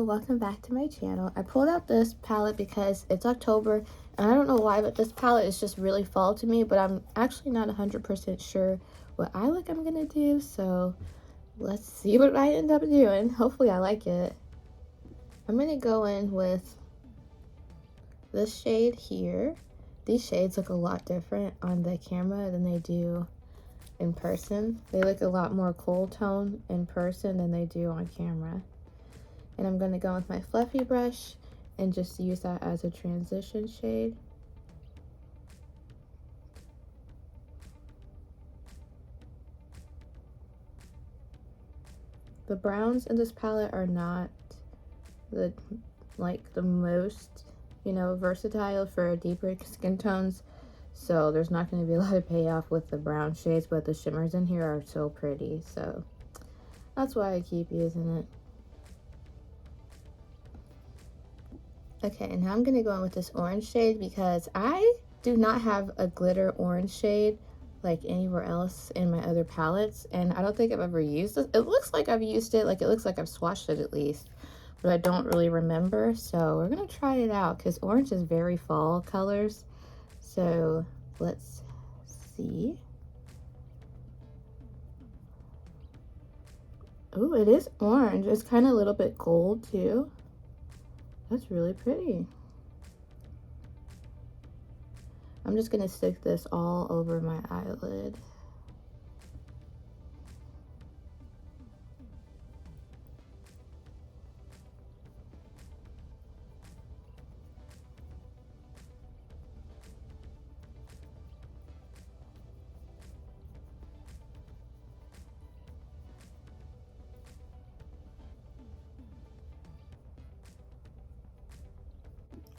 welcome back to my channel. I pulled out this palette because it's October and I don't know why, but this palette is just really fall to me, but I'm actually not 100% sure what eye look I'm gonna do, so let's see what I end up doing. Hopefully I like it. I'm gonna go in with this shade here. These shades look a lot different on the camera than they do in person. They look a lot more cool tone in person than they do on camera. And I'm going to go with my fluffy brush and just use that as a transition shade. The browns in this palette are not the most, versatile for deeper skin tones. So there's not going to be a lot of payoff with the brown shades, but the shimmers in here are so pretty. So that's why I keep using it. Okay, now I'm going to go in with this orange shade because I do not have a glitter orange shade like anywhere else in my other palettes. And I don't think I've ever used this. It looks like I've used it, like it looks like I've swatched it at least, but I don't really remember. So we're going to try it out because orange is very fall colors. So let's see. Oh, it is orange. It's kind of a little bit gold too. That's really pretty. I'm just gonna stick this all over my eyelid.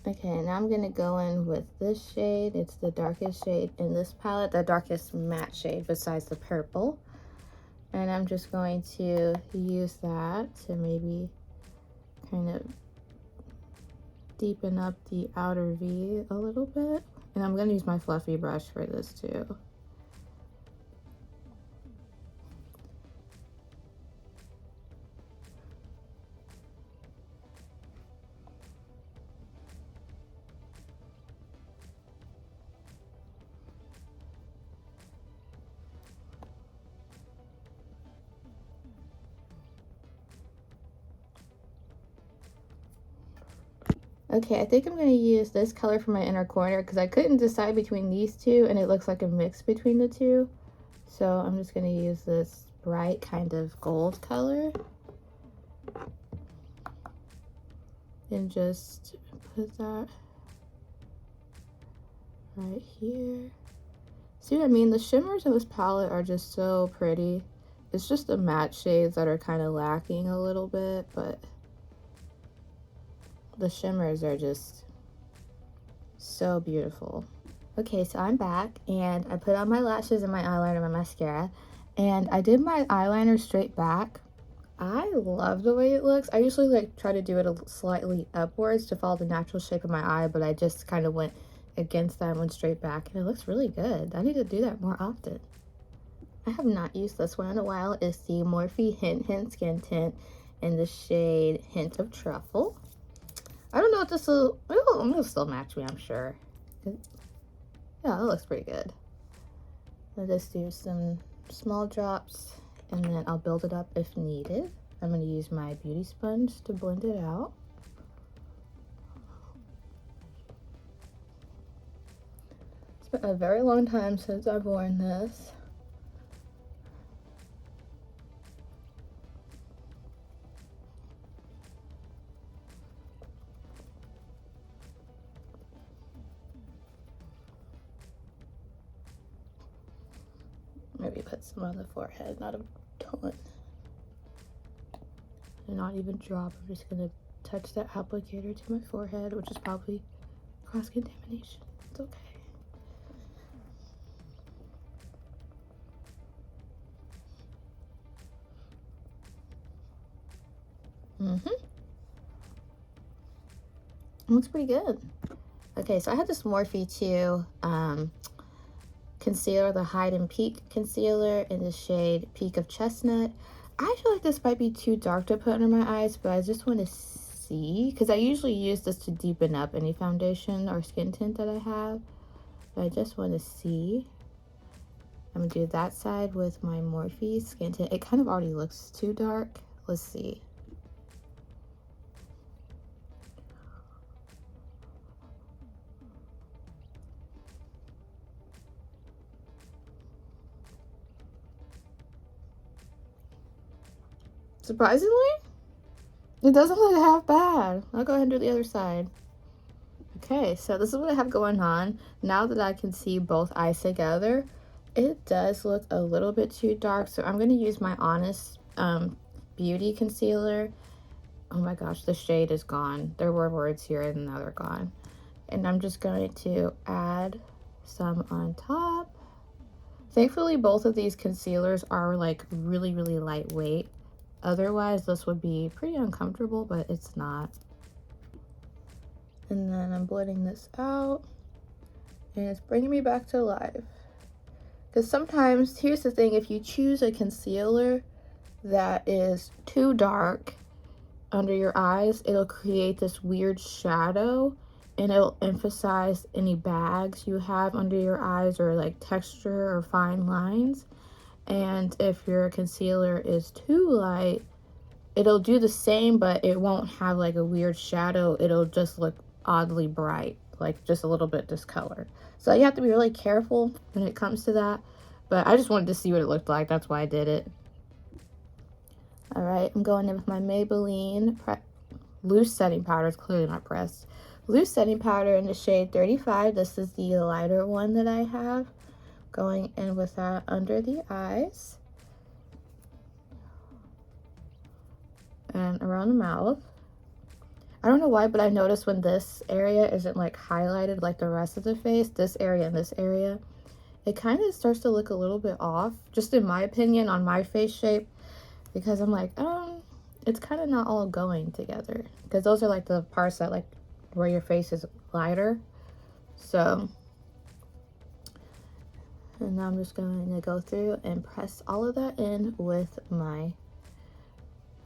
Okay, now I'm gonna go in with this shade. It's the darkest shade in this palette, the darkest matte shade besides the purple. And I'm just going to use that to maybe kind of deepen up the outer V a little bit. And I'm gonna use my fluffy brush for this too. Okay, I think I'm going to use this color for my inner corner because I couldn't decide between these two and it looks like a mix between the two. So I'm just going to use this bright kind of gold color and just put that right here. See what I mean? The shimmers in this palette are just so pretty. It's just the matte shades that are kind of lacking a little bit, but the shimmers are just so beautiful. Okay, so I'm back and I put on my lashes and my eyeliner and my mascara, and I did my eyeliner straight back. I love the way it looks. I usually try to do it slightly upwards to follow the natural shape of my eye, but I just kind of went against that and went straight back, and it looks really good. I need to do that more often. I have not used this one in a while. It's the Morphe Hint Hint Skin Tint in the shade Hint of Truffle. I don't know if this will, it'll still match me, I'm sure. Yeah, it looks pretty good. I'll just do some small drops and then I'll build it up if needed. I'm going to use my beauty sponge to blend it out. It's been a very long time since I've worn this. Maybe put some on the forehead, not a ton. And not even drop. I'm just gonna touch that applicator to my forehead, which is probably cross-contamination. It's okay. It looks pretty good. Okay, so I have this Morphe 2 concealer, the Hide and Peak concealer in the shade Peak of Chestnut. I feel like this might be too dark to put under my eyes, but I just want to see, because I usually use this to deepen up any foundation or skin tint that I have, but I just want to see. I'm gonna do that side with my Morphe skin tint. It kind of already looks too dark. Let's see. Surprisingly, it doesn't look half bad. I'll go ahead and do the other side. Okay, so this is what I have going on. Now that I can see both eyes together, it does look a little bit too dark. So I'm going to use my Honest Beauty concealer. Oh my gosh, the shade is gone. There were words here and now they're gone. And I'm just going to add some on top. Thankfully, both of these concealers are like really, really lightweight. Otherwise, this would be pretty uncomfortable, but it's not. And then I'm blending this out, and it's bringing me back to life. Because sometimes, here's the thing, if you choose a concealer that is too dark under your eyes, it'll create this weird shadow, and it'll emphasize any bags you have under your eyes or like texture or fine lines. And if your concealer is too light, it'll do the same, but it won't have like a weird shadow. It'll just look oddly bright, like just a little bit discolored. So you have to be really careful when it comes to that. But I just wanted to see what it looked like. That's why I did it. All right, I'm going in with my Maybelline loose setting powder. It's clearly not pressed. Loose setting powder in the shade 35. This is the lighter one that I have. Going in with that under the eyes and around the mouth. I don't know why, but I noticed when this area isn't like highlighted like the rest of the face, this area and this area, it kind of starts to look a little bit off, just in my opinion, on my face shape, because I'm like, it's kind of not all going together, because those are like the parts that like where your face is lighter. So, and now I'm just going to go through and press all of that in with my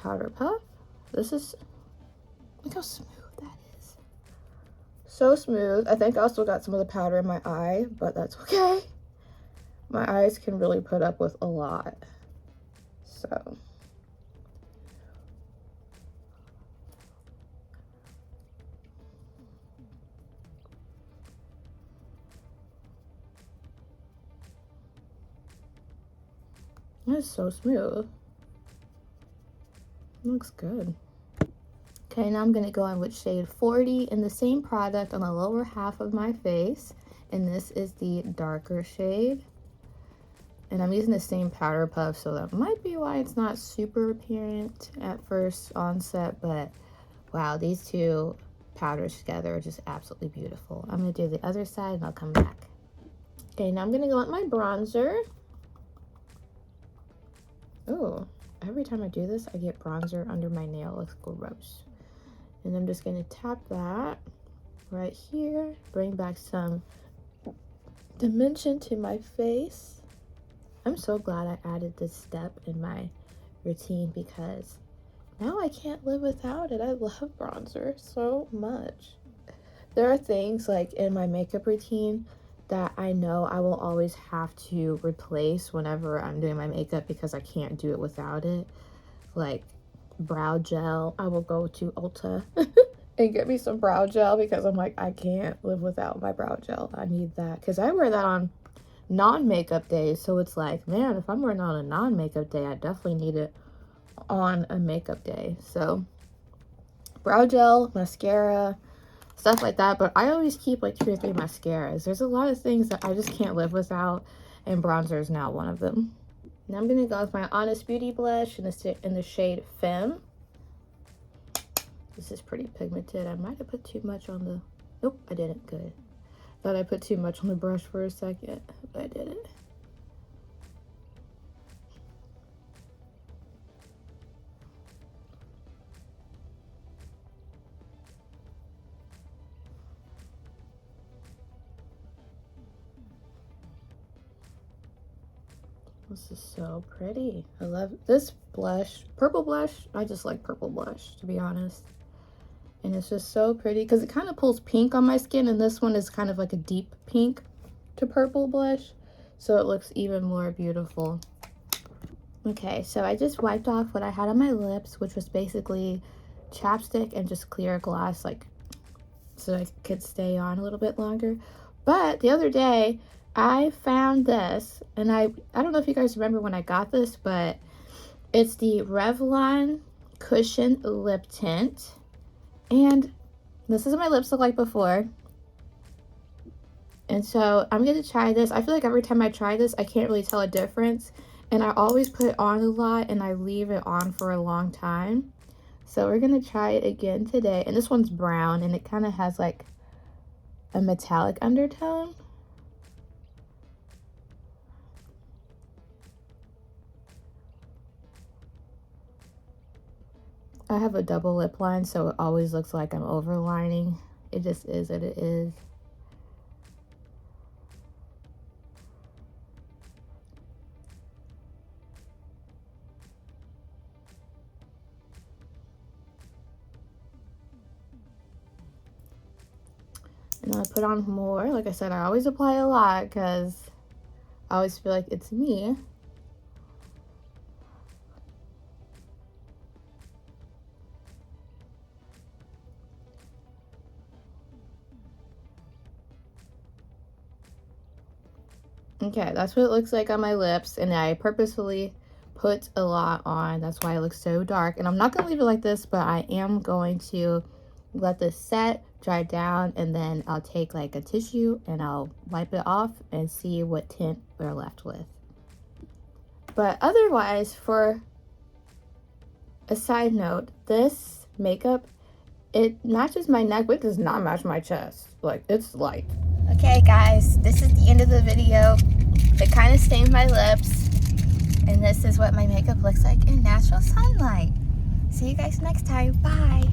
powder puff. This is, look how smooth that is. So smooth. I think I also got some of the powder in my eye, but that's okay. My eyes can really put up with a lot. So. That's so smooth. Looks good. Okay, now I'm going to go in with shade 40 in the same product on the lower half of my face. And this is the darker shade. And I'm using the same powder puff, so that might be why it's not super apparent at first onset. But wow, these two powders together are just absolutely beautiful. I'm going to do the other side and I'll come back. Okay, now I'm going to go with my bronzer. Oh, every time I do this, I get bronzer under my nail. It's gross. And I'm just going to tap that right here. Bring back some dimension to my face. I'm so glad I added this step in my routine because now I can't live without it. I love bronzer so much. There are things like in my makeup routine that I know I will always have to replace whenever I'm doing my makeup because I can't do it without it. Like brow gel, I will go to Ulta and get me some brow gel because I'm like, I can't live without my brow gel. I need that because I wear that on non-makeup days. So it's like, man, if I'm wearing it on a non-makeup day, I definitely need it on a makeup day. So brow gel, mascara, stuff like that. But I always keep like 2 or 3 mascaras. There's a lot of things that I just can't live without, and bronzer is now one of them. Now I'm gonna go with my Honest Beauty blush in the shade Femme. This is pretty pigmented. I might have put too much on the, nope, I didn't. Good. Thought I put too much on the brush for a second, but I didn't. This is so pretty. I love this blush. Purple blush. I just like purple blush, to be honest. And it's just so pretty because it kind of pulls pink on my skin, and this one is kind of like a deep pink to purple blush, so it looks even more beautiful. Okay, so I just wiped off what I had on my lips, which was basically chapstick and just clear glass, like so I could stay on a little bit longer. But the other day I found this, and I don't know if you guys remember when I got this, but it's the Revlon Cushion Lip Tint. And this is what my lips look like before. And so I'm going to try this. I feel like every time I try this, I can't really tell a difference. And I always put it on a lot and I leave it on for a long time. So we're going to try it again today. And this one's brown and it kind of has like a metallic undertone. I have a double lip line, so it always looks like I'm overlining. It just is what it is. And I put on more. Like I said, I always apply a lot because I always feel like it's me. Okay, that's what it looks like on my lips, and I purposefully put a lot on. That's why it looks so dark. And I'm not going to leave it like this, but I am going to let this set, dry down, and then I'll take like a tissue and I'll wipe it off and see what tint we're left with. But otherwise, for a side note, this makeup, it matches my neck, but it does not match my chest. Like, it's light. Okay guys, this is the end of the video. It kind of stained my lips, and this is what my makeup looks like in natural sunlight. See you guys next time. Bye.